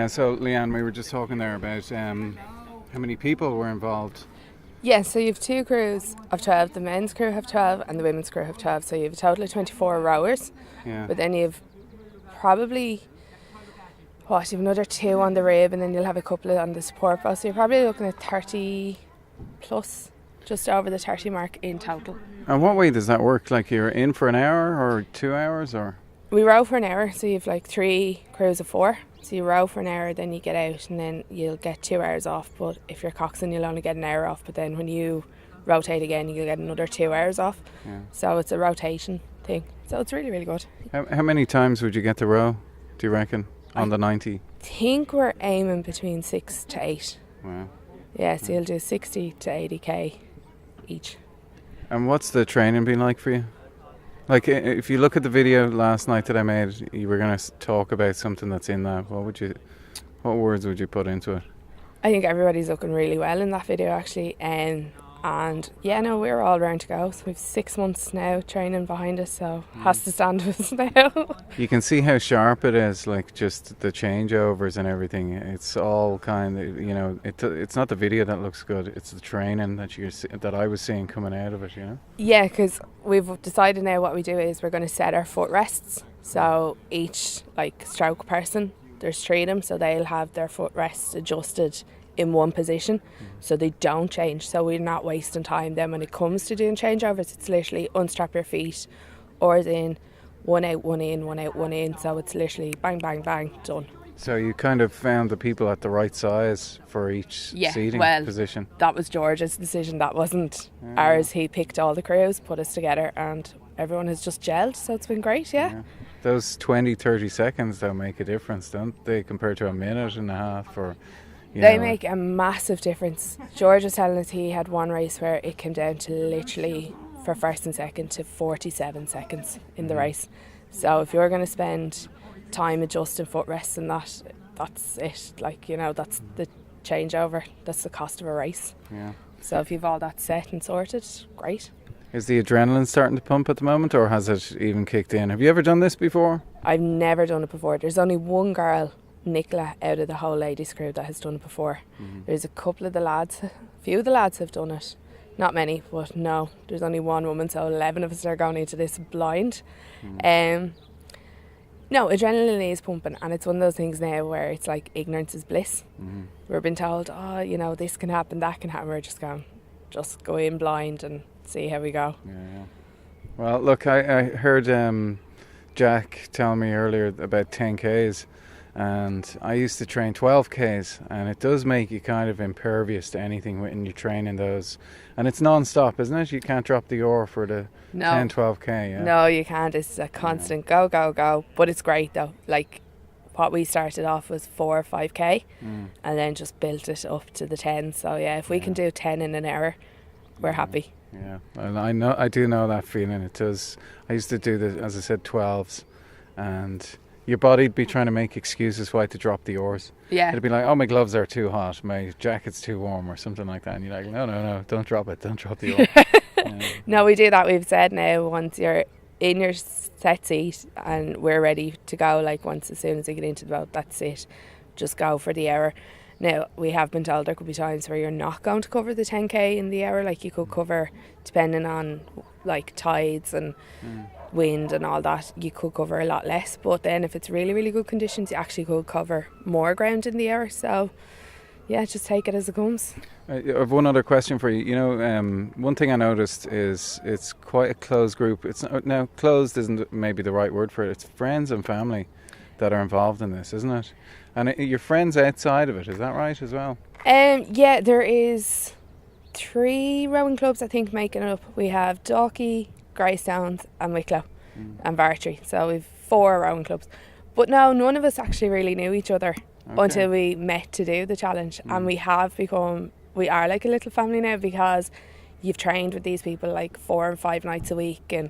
So, Leanne, we were just talking there about how many people were involved. Yeah, so you have two crews of 12. The men's crew have 12 and the women's crew have 12. So you have a total of 24 rowers. Yeah. But then you have probably, you have another two on the rib and then you'll have a couple on the support boat. So you're probably looking at 30 plus, just over the 30 mark in total. And what way does that work? Like you're in for an hour or 2 hours or? We row for an hour, so you have like 3 crews of 4. So you row for an hour, then you get out, and then you'll get 2 hours off. But if you're coxswain, you'll only get an hour off. But then when you rotate again, you'll get another 2 hours off. Yeah. So it's a rotation thing. So it's really, really good. How many times would you get to row, do you reckon, on the 90? I think we're aiming between 6 to 8. Wow. Yeah, so you'll do 60 to 80k each. And what's the training been like for you? Like, if you look at the video last night that I made, you were going to talk about something that's in that. What words would you put into it? I think everybody's looking really well in that video, actually. And yeah, no, we're all round to go. So we've 6 months now training behind us, so has to stand with us now. You can see how sharp it is, like just the changeovers and everything. It's all kind of, it's not the video that looks good, it's the training that I was seeing coming out of it, Yeah, because we've decided now what we do is we're going to set our foot rests. So each stroke person, there's 3 of them, so they'll have their foot rests adjusted in one position so they don't change, so we're not wasting time. Then when it comes to doing changeovers, it's literally unstrap your feet, oars in, one out, one in, one out, one in, so it's literally bang, bang, bang, done. So you kind of found the people at the right size for each seating position? That was George's decision, that wasn't ours. He picked all the crews, put us together, and everyone has just gelled, so it's been great. Yeah. Those 20-30 seconds though make a difference, don't they, compared to a minute and a half or... They make a massive difference. George was telling us he had one race where it came down to literally, for first and second, to 47 seconds in the race. So if you're going to spend time adjusting foot rests and that's it. That's the changeover. That's the cost of a race. Yeah. So if you've all that set and sorted, great. Is the adrenaline starting to pump at the moment, or has it even kicked in? Have you ever done this before? I've never done it before. There's only one girl, Nicola, out of the whole ladies crew that has done it before. There's a couple of the lads, a few of the lads have done it, not many, but no, there's only one woman, so 11 of us are going into this blind. No, adrenaline is pumping, and it's one of those things now where it's like ignorance is bliss. We're being told, this can happen, that can happen. We're just going, just go in blind and see how we go. Yeah. Well, look, I heard Jack tell me earlier about 10Ks. And I used to train 12Ks, and it does make you kind of impervious to anything when you're training those. And it's non-stop, isn't it? You can't drop the oar for the 10, 12K. Yeah? No, you can't. It's a constant go, go, go. But it's great though. Like what we started off was 4 or 5K and then just built it up to the 10. So yeah, if we can do 10 in an hour, we're happy. Yeah, and I do know that feeling. It does. I used to do the, as I said, 12s, and your body'd be trying to make excuses why to drop the oars. Yeah. It'd be like, oh, my gloves are too hot, my jacket's too warm, or something like that. And you're like, no, don't drop it, don't drop the oar. No, we do that. We've said now, once you're in your set seat and we're ready to go, as soon as we get into the boat, that's it. Just go for the hour. Now, we have been told there could be times where you're not going to cover the 10K in the hour. Like you could cover, depending on tides and wind and all that, you could cover a lot less. But then if it's really, really good conditions, you actually could cover more ground in the hour. So yeah, just take it as it comes. I have one other question for you. One thing I noticed is it's quite a closed group. It's now closed isn't maybe the right word for it. It's friends and family that are involved in this, isn't it? And your friends outside of it, is that right as well? Yeah, there is 3 rowing clubs I think making it up. We have Dalkey, Greystones and Wicklow and Bartry. So we've 4 rowing clubs. But no, none of us actually really knew each other until we met to do the challenge. And we are like a little family now, because you've trained with these people 4 and 5 nights a week, and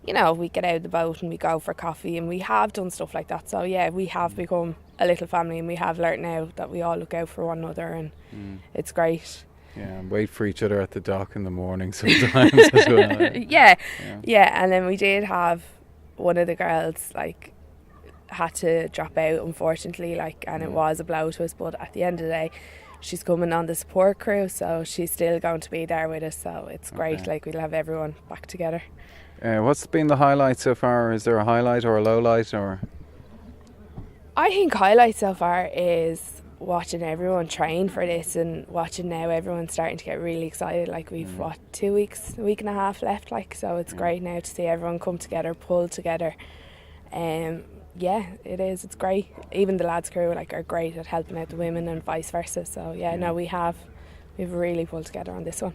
we get out of the boat and we go for coffee, and we have done stuff like that. So yeah, we have become a little family, and we have learnt now that we all look out for one another, and it's great. Yeah, and wait for each other at the dock in the morning sometimes as well. Yeah, and then we did have one of the girls had to drop out, unfortunately, and it was a blow to us, but at the end of the day she's coming on the support crew, so she's still going to be there with us, so it's great. We'll have everyone back together. What's been the highlight so far? Is there a highlight or a low light? Or I think highlight so far is watching everyone train for this, and watching now everyone starting to get really excited. We've 2 weeks, a week and a half left, so it's great now to see everyone come together, pull together. Yeah, it is. It's great. Even the lads crew are great at helping out the women and vice versa. So we've really pulled together on this one.